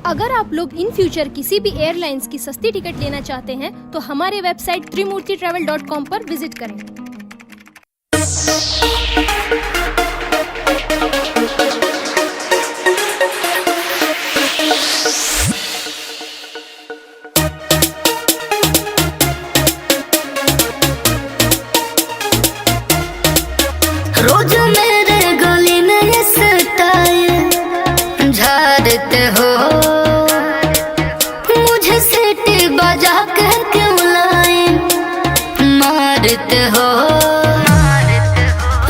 अगर आप लोग इन फ्यूचर किसी भी एयरलाइंस की सस्ती टिकट लेना चाहते हैं तो हमारे वेबसाइट trimurtitravel.com पर विजिट करें। रोज मेरे गली में ये स्टाइल झाड़ते हो, मुझे सीटी बजा के क्यों लाइन मारते हो।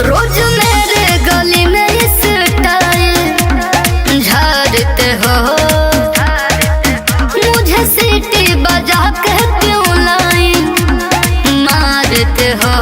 रोज मेरे गली में ये स्टाइल झाड़ते हो, मुझे सीटी बजा के क्यों लाइन मारते हो।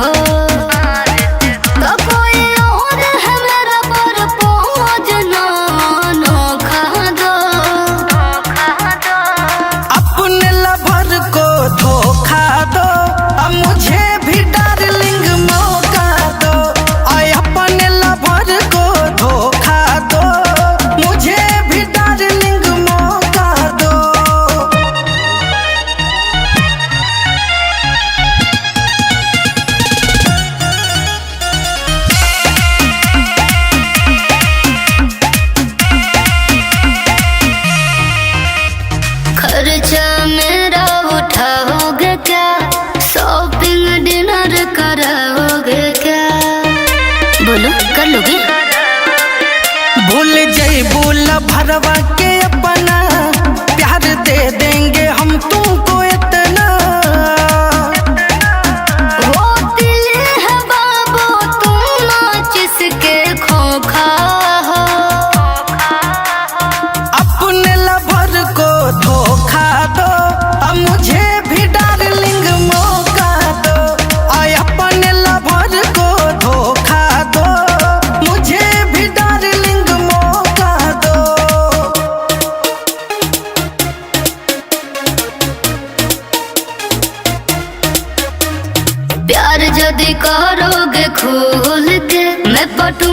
खर्चा मेरा उठाओगे क्या, शॉपिंग डिनर कराओगे क्या, बोलो कर लोगे। भूल जइबू भरवा के अपना, प्यार दे देंगे हम तुमको इतना। वो दिल है बाबू तुम जिसके खोखा हो, अपने लवर को धोखा दो, अब मुझे भी डार्लिंग मौका दो। आय अपने लवर को धोखा दो, मुझे भी डार्लिंग मौका दो। प्यार यदि करोगे खोल के, मैं पटू